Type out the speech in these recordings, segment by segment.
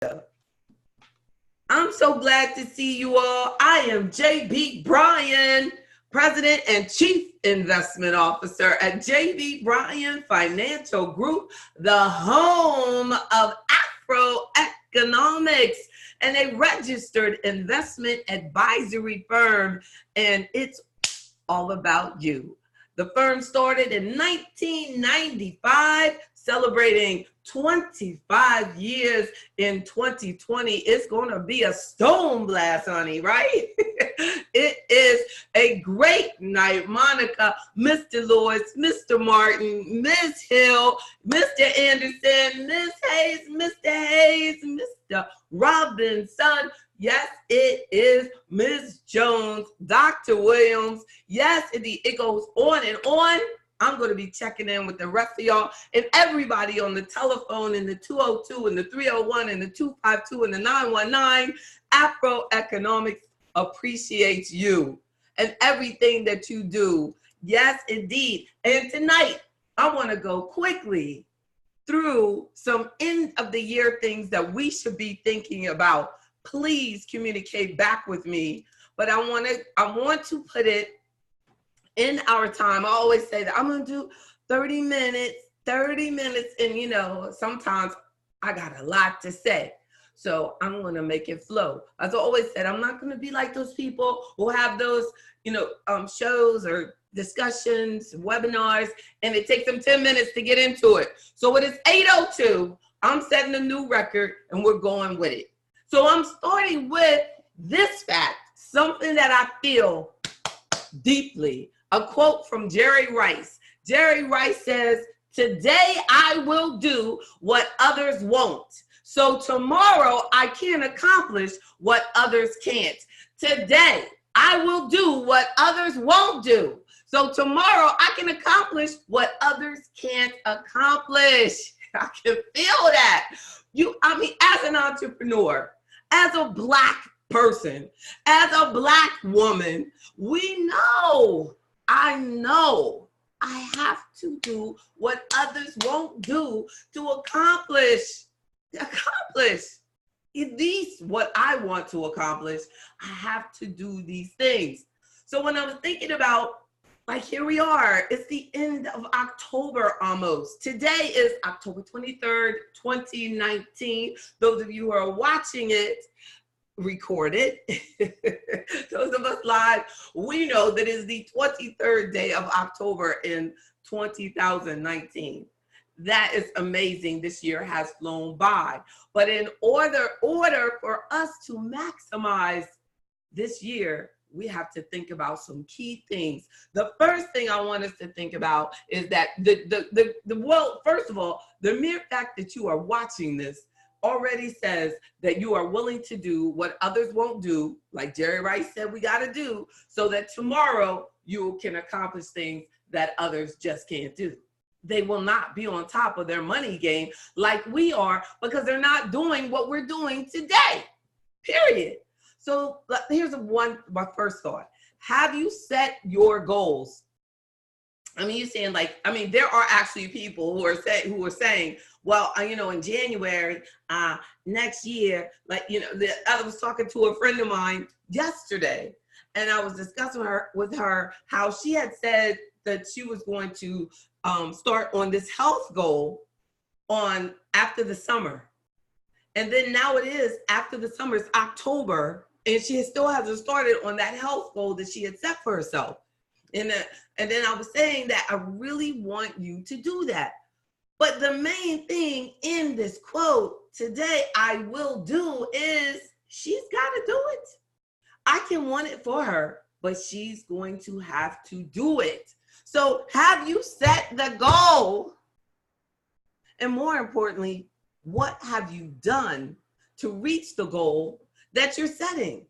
I'm so glad to see you all. I am JB Bryan, President and Chief Investment Officer at JB Bryan Financial Group, the home of AfroEconomics, and a registered investment advisory firm, and it's all about you. The firm started in 1995, celebrating 25 years in 2020. It's going to be a stone blast, honey, right? It is a great night. Monica, Mr. Lewis, Mr. Martin, Ms. Hill, Mr. Anderson, Ms. Hayes, Mr. Hayes, Mr. Robinson. Yes, it is Ms. Jones, Dr. Williams. Yes, indeed, it goes on and on. I'm going to be checking in with the rest of y'all and everybody on the telephone in the 202 and the 301 and the 252 and the 919. AfroEconomics appreciates you and everything that you do. Yes, indeed. And tonight, I want to go quickly through some end of the year things that we should be thinking about. Please communicate back with me, but I want to put it in our time. I always say that I'm going to do 30 minutes, and you know, sometimes I got a lot to say. So I'm going to make it flow. As I always said, I'm not going to be like those people who have those, shows or discussions, webinars, and it takes them 10 minutes to get into it. So it is 8:02. I'm setting a new record and we're going with it. So I'm starting with this fact, something that I feel deeply. A quote from Jerry Rice. Jerry Rice says, "Today I will do what others won't. So tomorrow I can accomplish what others can't. Today I will do what others won't do. So tomorrow I can accomplish what others can't accomplish." I can feel that. As an entrepreneur, as a Black person, as a Black woman, I know I have to do what others won't do to accomplish at least what I want to accomplish. I have to do these things. So when I was thinking about, here we are, it's the end of October almost. Today is October 23rd, 2019. Those of you who are watching it, recorded, those of us live, we know that is the 23rd day of October in 2019. That is amazing. This year has flown by. But in order for us to maximize this year, we have to think about some key things. The first thing I want us to think about is that first of all, the mere fact that you are watching this already says that you are willing to do what others won't do, like Jerry Rice said we got to do, so that tomorrow you can accomplish things that others just can't do. They will not be on top of their money game like we are because they're not doing what we're doing today, period. So here's my first thought. Have you set your goals? You're saying there are actually people who are saying, well, in January, next year, I was talking to a friend of mine yesterday, and I was discussing with her how she had said that she was going to start on this health goal after the summer. And then now it is after the summer, it's October, and she still hasn't started on that health goal that she had set for herself. And then I was saying that I really want you to do that. But the main thing in this quote, "Today I will do," is she's got to do it. I can want it for her, but she's going to have to do it. So have you set the goal? And more importantly, what have you done to reach the goal that you're setting?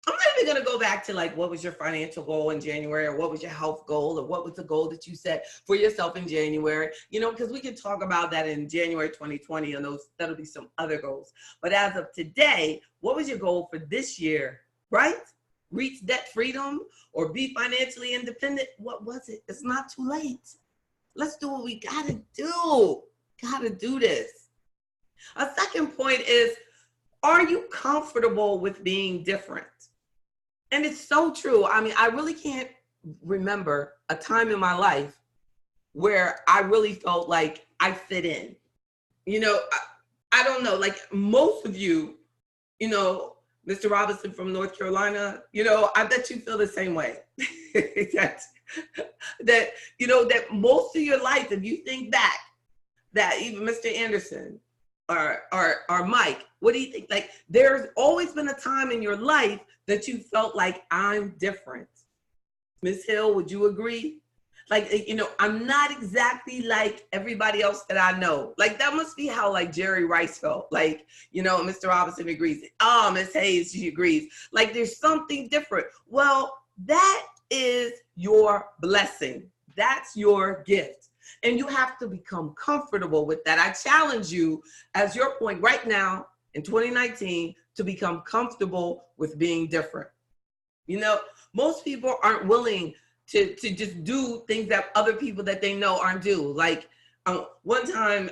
I'm not even going to go back to what was your financial goal in January, or what was your health goal, or what was the goal that you set for yourself in January, because we can talk about that in January 2020, and that'll be some other goals. But as of today, what was your goal for this year, right? Reach debt freedom or be financially independent? What was it? It's not too late. Let's do what we got to do. Got to do this. A second point is Are you comfortable with being different? And it's so true. I mean, I really can't remember a time in my life where I really felt like I fit in. I don't know, like most of you, Mr. Robinson from North Carolina, I bet you feel the same way. that most of your life, if you think back, that even Mr. Anderson or Mike, what do you think? Like, there's always been a time in your life that you felt like, I'm different. Ms. Hill, would you agree? Like, I'm not exactly like everybody else that I know. Like, that must be how, like, Jerry Rice felt. Like, Mr. Robinson agrees. Oh, Ms. Hayes, she agrees. Like, there's something different. Well, that is your blessing. That's your gift. And you have to become comfortable with that. I challenge you, as your point right now in 2019, to become comfortable with being different. Most people aren't willing to just do things that other people that they know aren't do. Like one time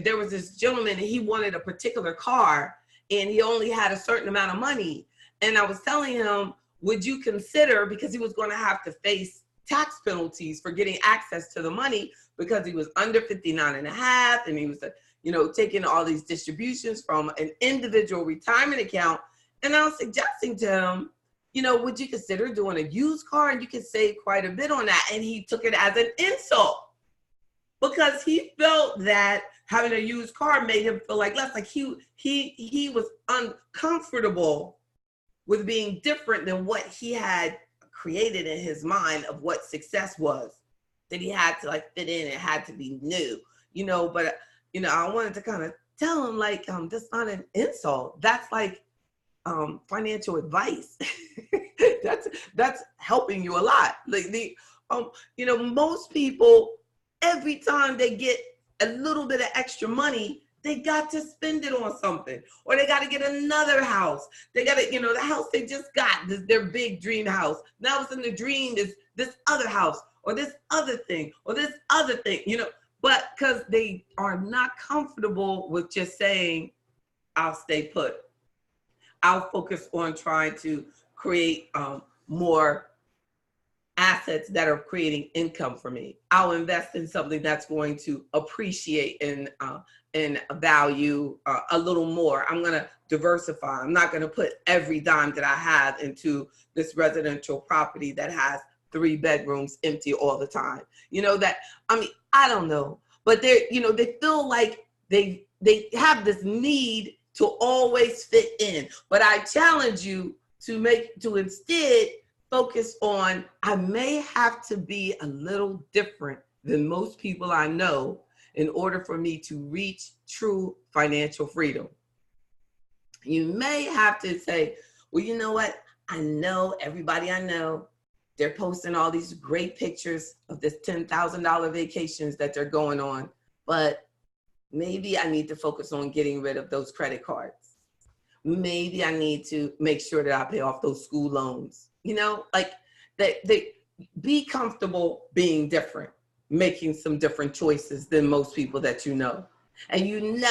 there was this gentleman and he wanted a particular car and he only had a certain amount of money. And I was telling him, would you consider, because he was going to have to face tax penalties for getting access to the money because he was under 59 and a half and he was, taking all these distributions from an individual retirement account. And I was suggesting to him, would you consider doing a used car? And you can save quite a bit on that. And he took it as an insult because he felt that having a used car made him feel like less. Like he was uncomfortable with being different than what he had created in his mind of what success was. That he had to like fit in, it had to be new, but I wanted to kind of tell him like, that's not an insult. That's like financial advice. that's helping you a lot. Like most people, every time they get a little bit of extra money, they got to spend it on something, or they got to get another house. They got to, the house they just got, this their big dream house. Now it's in the dream is this other house, or this other thing, or this other thing, but because they are not comfortable with just saying, I'll stay put. I'll focus on trying to create more assets that are creating income for me. I'll invest in something that's going to appreciate in value a little more. I'm going to diversify. I'm not going to put every dime that I have into this residential property that has 3 bedrooms empty all the time. I don't know, but they feel like they have this need to always fit in. But I challenge you to instead focus on, I may have to be a little different than most people I know in order for me to reach true financial freedom. You may have to say, well, you know what? I know everybody I know, they're posting all these great pictures of this $10,000 vacations that they're going on, but maybe I need to focus on getting rid of those credit cards. Maybe I need to make sure that I pay off those school loans. Like they be comfortable being different, making some different choices than most people that you know. And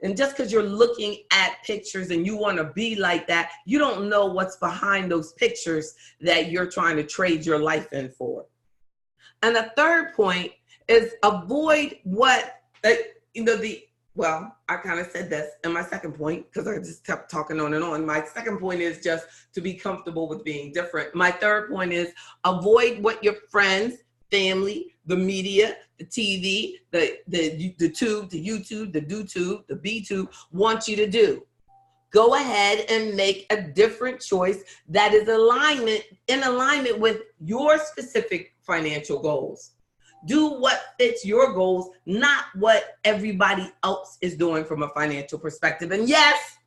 and just because you're looking at pictures and you want to be like that, you don't know what's behind those pictures that you're trying to trade your life in for. And the third point is avoid I kind of said this in my second point because I just kept talking on and on. My second point is just to be comfortable with being different. My third point is avoid what your friends, family, the media, the TV, the tube, the YouTube, the do-tube, the B-tube want you to do. Go ahead and make a different choice that is in alignment with your specific financial goals. Do what fits your goals, not what everybody else is doing from a financial perspective. And yes,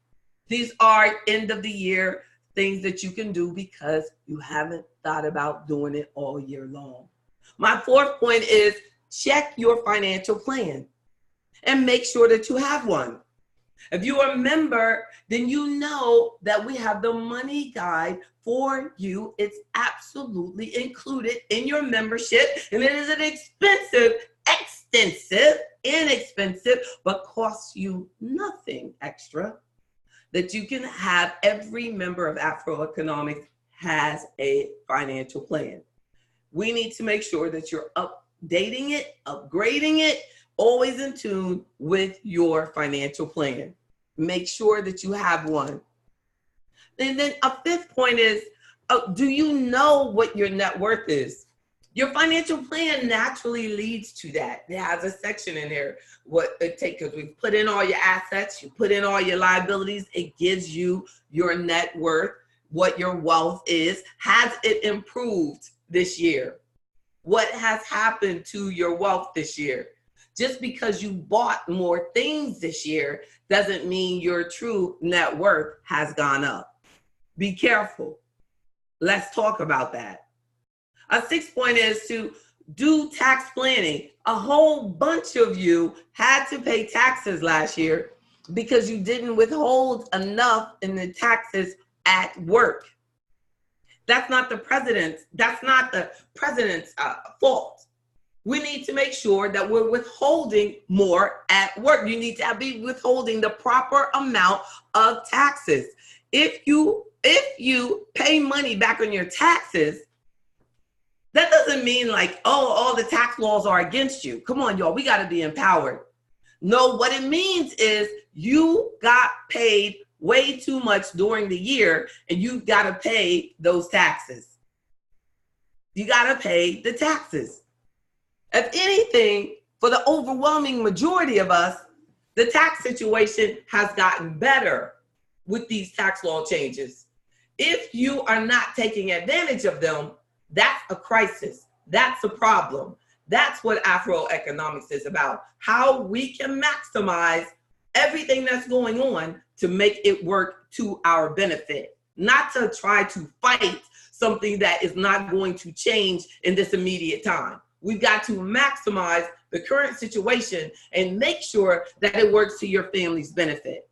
these are end of the year things that you can do because you haven't thought about doing it all year long. My fourth point is check your financial plan and make sure that you have one. If you are a member, then you know that we have the money guide for you. It's absolutely included in your membership, and it is an inexpensive, but costs you nothing extra. that you can have every member of AfroEconomics has a financial plan. We need to make sure that you're updating it, upgrading it, always in tune with your financial plan. Make sure that you have one. And then a fifth point is, do you know what your net worth is? Your financial plan naturally leads to that. It has a section in there, what it takes, because we put in all your assets, you put in all your liabilities, it gives you your net worth, what your wealth is. Has it improved this year? What has happened to your wealth this year? Just because you bought more things this year doesn't mean your true net worth has gone up. Be careful. Let's talk about that. A sixth point is to do tax planning. A whole bunch of you had to pay taxes last year because you didn't withhold enough in the taxes at work. That's not the president's fault. We need to make sure that we're withholding more at work. You need to be withholding the proper amount of taxes. If you pay money back on your taxes, that doesn't mean like, oh, all the tax laws are against you. Come on, y'all, we got to be empowered. No, what it means is you got paid way too much during the year and you've got to pay those taxes. You got to pay the taxes. If anything, for the overwhelming majority of us, the tax situation has gotten better with these tax law changes. If you are not taking advantage of them, that's a crisis. That's a problem. That's what AfroEconomics is about. How we can maximize everything that's going on to make it work to our benefit, not to try to fight something that is not going to change in this immediate time. We've got to maximize the current situation and make sure that it works to your family's benefit.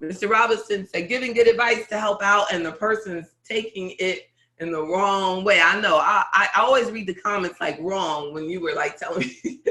Mr. Robinson said, giving good advice to help out and the person's taking it in the wrong way. I know, I always read the comments like wrong when you were like telling me,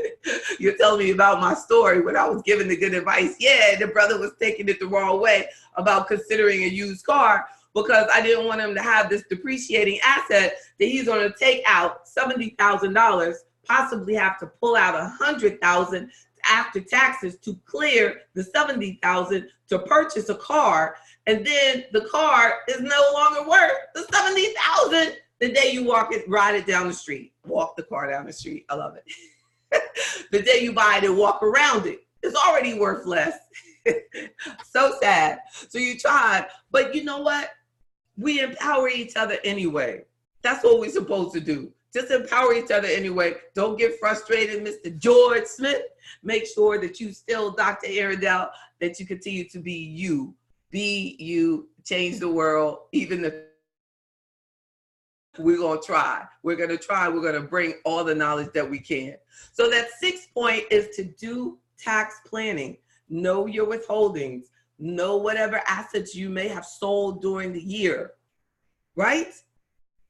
you're telling me about my story when I was giving the good advice. Yeah, the brother was taking it the wrong way about considering a used car because I didn't want him to have this depreciating asset that he's going to take out $70,000, possibly have to pull out $100,000 after taxes to clear the $70,000 to purchase a car, and then the car is no longer worth the $70,000 the day you ride it down the street. Walk the car down the street. I love it. The day you buy it and walk around it, it's already worth less. So sad. So you tried, but you know what? We empower each other anyway. That's what we're supposed to do. Just empower each other anyway. Don't get frustrated, Mr. George Smith. Make sure that you still, Dr. Arendelle, that you continue to be you. Be you, change the world, even if we're going to try. We're going to try. We're going to bring all the knowledge that we can. So that sixth point is to do tax planning. Know your withholdings. Know whatever assets you may have sold during the year, right?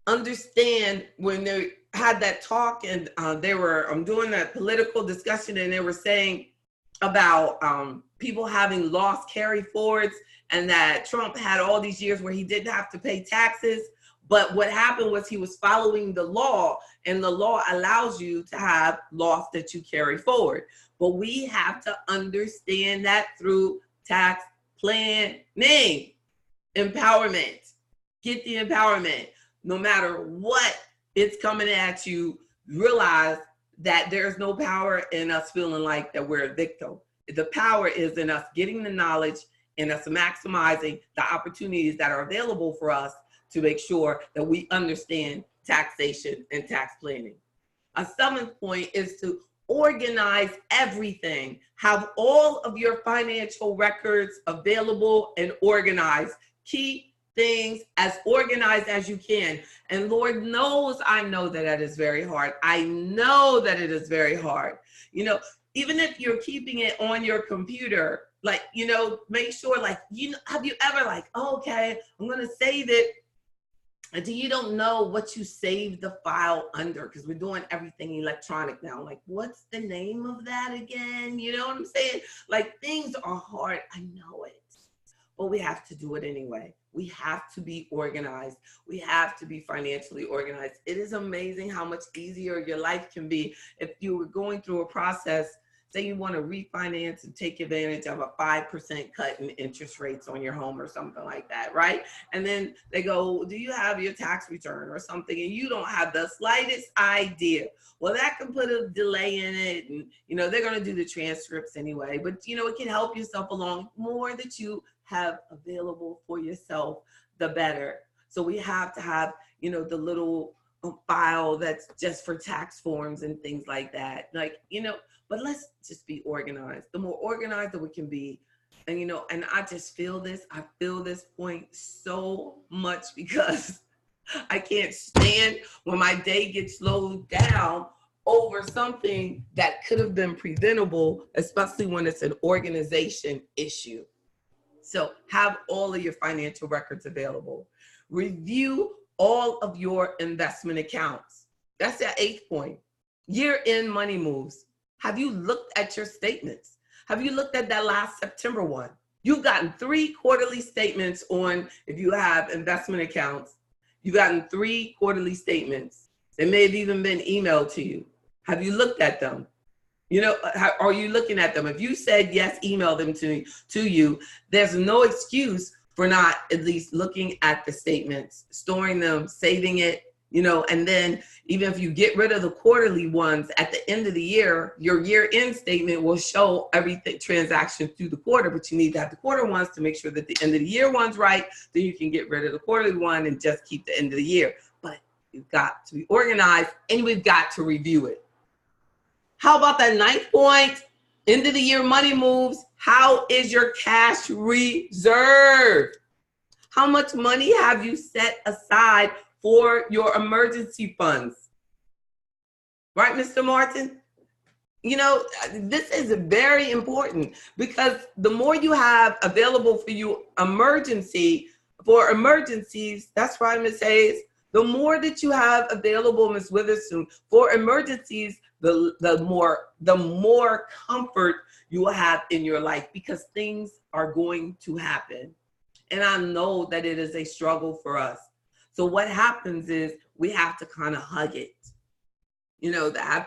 Understand when they had that talk and they were doing that political discussion and they were saying about people having lost carry forwards and that Trump had all these years where he didn't have to pay taxes. But what happened was he was following the law, and the law allows you to have loss that you carry forward. But we have to understand that through tax planning, empowerment. Get the empowerment. No matter what it's coming at you, realize that there's no power in us feeling like that we're a victim. The power is in us getting the knowledge and us maximizing the opportunities that are available for us to make sure that we understand taxation and tax planning. A seventh point is to organize everything. Have all of your financial records available and organized. Keep things as organized as you can. And Lord knows, I know that that is very hard. I know that it is very hard. You know, even if you're keeping it on your computer, like, you know, make sure, like, you know, have you ever like, oh, okay, I'm going to save it. Until you don't know what you save the file under, because we're doing everything electronic now. Like, what's the name of that again? You know what I'm saying? Like, things are hard. I know it. but we have to do it anyway. We have to be organized. We have to be financially organized. It is amazing how much easier your life can be if you were going through a process. Say you want to refinance and take advantage of a 5% cut in interest rates on your home or something like that, right? And then they go, do you have your tax return or something? And you don't have the slightest idea. Well, that can put a delay in it. And, they're going to do the transcripts anyway. But, it can help yourself along. More that you have available for yourself, the better. So we have to have, the little file that's just for tax forms and things like that. But let's just be organized. The more organized that we can be, and and I just feel this. I feel this point so much because I can't stand when my day gets slowed down over something that could have been preventable, especially when it's an organization issue. So have all of your financial records available. Review all of your investment accounts. That's the 8th point. Year-end money moves. Have you looked at your statements? Have you looked at that last September one? You've gotten 3 quarterly statements on, if you have investment accounts, you've gotten 3 quarterly statements. They may have even been emailed to you. Have you looked at them? Are you looking at them? If you said yes, email them to you. There's no excuse for not at least looking at the statements, storing them, saving it, and then even if you get rid of the quarterly ones at the end of the year, your year-end statement will show everything transaction through the quarter, but you need to have the quarter ones to make sure that the end of the year one's right. Then you can get rid of the quarterly one and just keep the end of the year. But you've got to be organized and we've got to review it. How about that 9th point? End of the year money moves. How is your cash reserve? How much money have you set aside for your emergency funds? Right, Mr. Martin? This is very important because the more you have available for you for emergencies, that's right, Ms. Hayes, the more that you have available, Ms. Witherspoon, for emergencies, the more comfort you will have in your life because things are going to happen. And I know that it is a struggle for us. So what happens is we have to kind of hug it.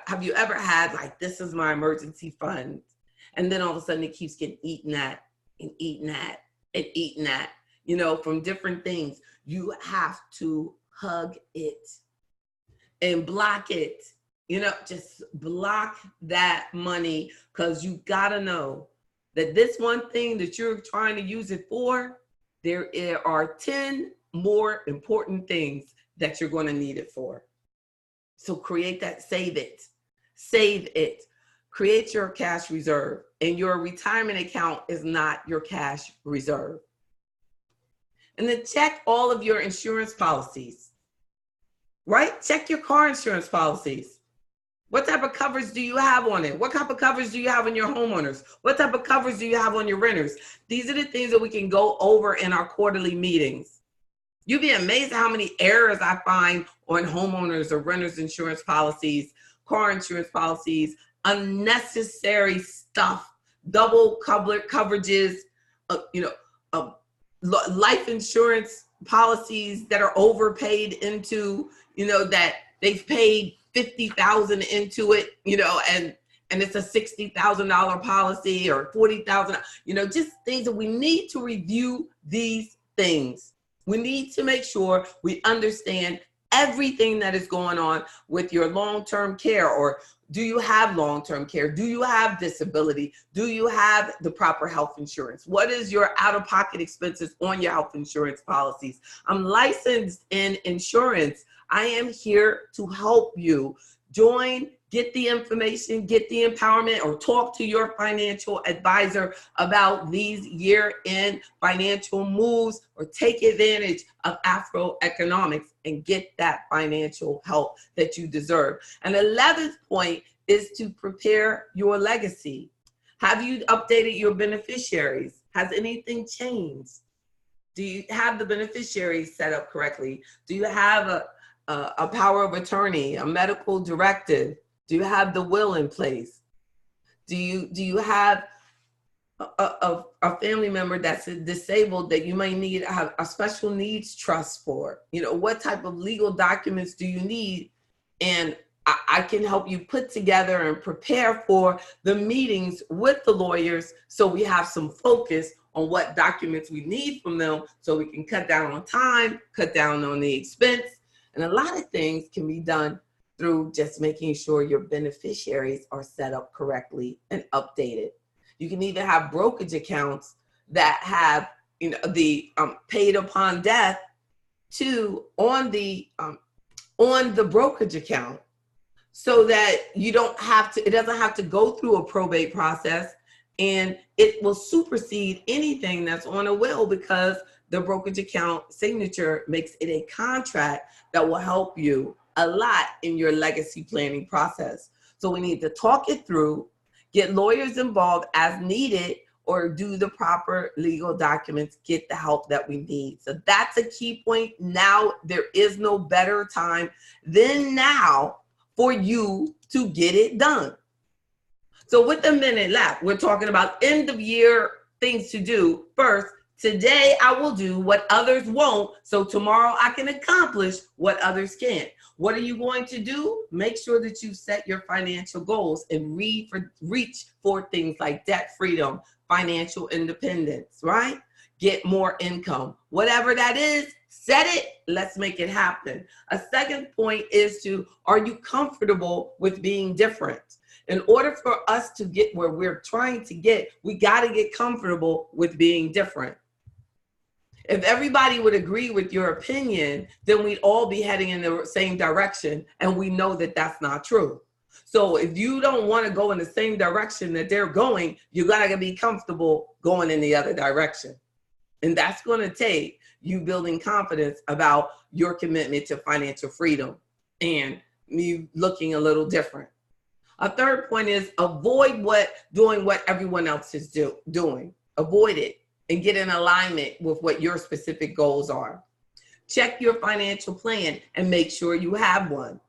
Have you ever had this is my emergency fund? And then all of a sudden it keeps getting eaten at and eaten at and eaten at, from different things. You have to hug it and block it. Just block that money because you got to know that this one thing that you're trying to use it for, there are 10 more important things that you're going to need it for. So create that, save it, create your cash reserve, and your retirement account is not your cash reserve. And then check all of your insurance policies, right? Check your car insurance policies. What type of coverage do you have on it? What type of coverage do you have on your homeowners? What type of coverage do you have on your renters? These are the things that we can go over in our quarterly meetings. You'd be amazed at how many errors I find on homeowners or renters insurance policies, car insurance policies, unnecessary stuff, double coverages, life insurance policies that are overpaid into, that they've paid $50,000 into it, and it's a $60,000 policy or $40,000, just things that we need to review these things. We need to make sure we understand everything that is going on with your long-term care, or do you have long-term care? Do you have disability? Do you have the proper health insurance? What is your out-of-pocket expenses on your health insurance policies? I'm licensed in insurance. I am here to help you. Join, get the information, get the empowerment, or talk to your financial advisor about these year-end financial moves, or take advantage of AfroEconomics and get that financial help that you deserve. And the 11th point is to prepare your legacy. Have you updated your beneficiaries? Has anything changed? Do you have the beneficiaries set up correctly? Do you have a power of attorney, a medical directive? Do you have the will in place? Do you have a family member that's disabled that you might need a special needs trust for. You know, what type of legal documents do you need? And I can help you put together and prepare for the meetings with the lawyers so we have some focus on what documents we need from them so we can cut down on time, cut down on the expense. And a lot of things can be done through just making sure your beneficiaries are set up correctly and updated. You can even have brokerage accounts that have, you know, the paid upon death to on the brokerage account, so that you don't have to, it doesn't have to go through a probate process, and it will supersede anything that's on a will because the brokerage account signature makes it a contract that will help you a lot in your legacy planning process. So we need to talk it through, get lawyers involved as needed, or do the proper legal documents, get the help that we need. So that's a key point. Now, there is no better time than now for you to get it done. So with a minute left, we're talking about end of year things to do. First, today I will do what others won't, so tomorrow I can accomplish what others can't. What are you going to do? Make sure that you set your financial goals and reach for things like debt freedom, financial independence, right? Get more income. Whatever that is, set it, let's make it happen. A second point is are you comfortable with being different? In order for us to get where we're trying to get, we got to get comfortable with being different. If everybody would agree with your opinion, then we'd all be heading in the same direction, and we know that that's not true. So if you don't want to go in the same direction that they're going, you got to be comfortable going in the other direction. And that's going to take you building confidence about your commitment to financial freedom and you looking a little different. A third point is avoid doing what everyone else is doing. Avoid it and get in alignment with what your specific goals are. Check your financial plan and make sure you have one.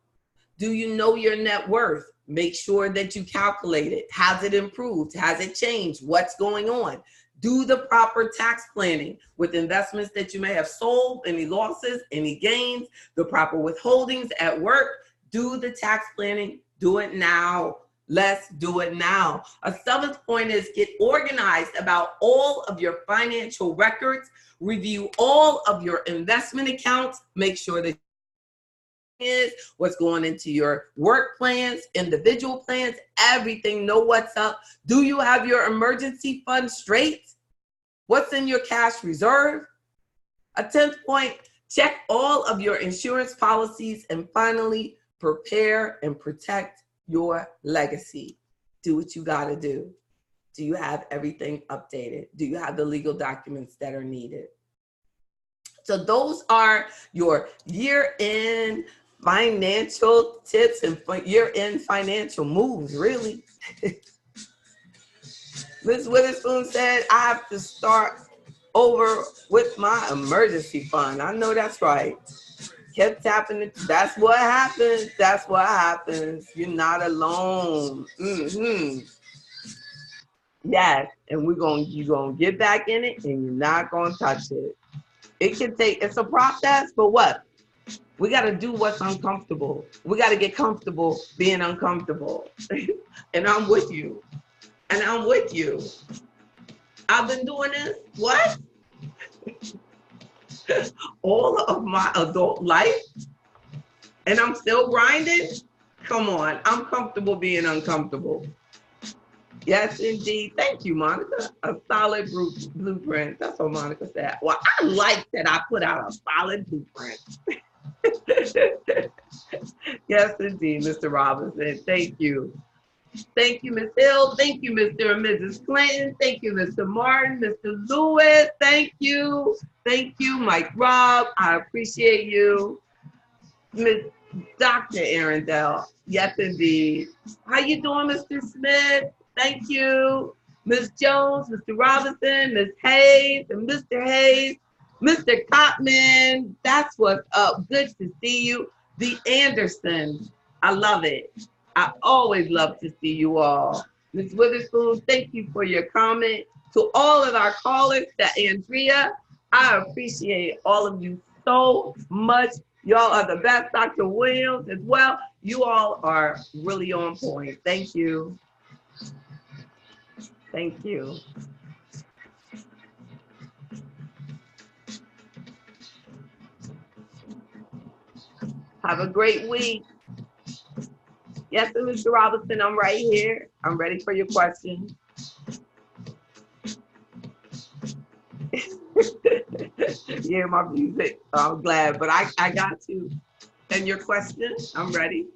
Do you know your net worth? Make sure that you calculate it. Has it improved? Has it changed? What's going on? Do the proper tax planning with investments that you may have sold, any losses, any gains, the proper withholdings at work. Do the tax planning. Do it now. Let's do it now. A seventh point is get organized about all of your financial records. Review all of your investment accounts. Make sure that is what's going into your work plans, individual plans, everything. Know what's up. Do you have your emergency fund straight? What's in your cash reserve? A 10th point, check all of your insurance policies. And finally, prepare and protect your legacy. Do what you got to do. Do you have everything updated? Do you have the legal documents that are needed? So those are your year-end financial tips and year-end financial moves, really. Ms. Witherspoon said, I have to start over with my emergency fund. I know that's right. Kept tapping it. That's what happens. That's what happens. You're not alone. Yes, and you're gonna get back in it and you're not gonna touch it. It's a process, but what? We got to do what's uncomfortable. We got to get comfortable being uncomfortable. And I'm with you. And I'm with you. I've been doing this, what? All of my adult life. And I'm still grinding? Come on. I'm comfortable being uncomfortable. Yes, indeed. Thank you, Monica. A solid blueprint. That's what Monica said. Well, I like that I put out a solid blueprint. Yes, indeed, Mr. Robinson. Thank you. Thank you, Ms. Hill. Thank you, Mr. and Mrs. Clinton. Thank you, Mr. Martin, Mr. Lewis. Thank you. Thank you, Mike Robb. I appreciate you. Ms. Dr. Arundel. Yes, indeed. How you doing, Mr. Smith? Thank you. Ms. Jones, Mr. Robinson, Ms. Hayes, and Mr. Hayes. Mr. Cotman, that's what's up. Good to see you. The Andersons, I love it. I always love to see you all. Ms. Witherspoon, thank you for your comment. To all of our callers, to Andrea, I appreciate all of you so much. Y'all are the best. Dr. Williams as well. You all are really on point. Thank you. Thank you. Have a great week. Yes, Mr. Robinson, I'm right here. I'm ready for your questions. Yeah, my music. I'm glad, but I got to. And your question, I'm ready.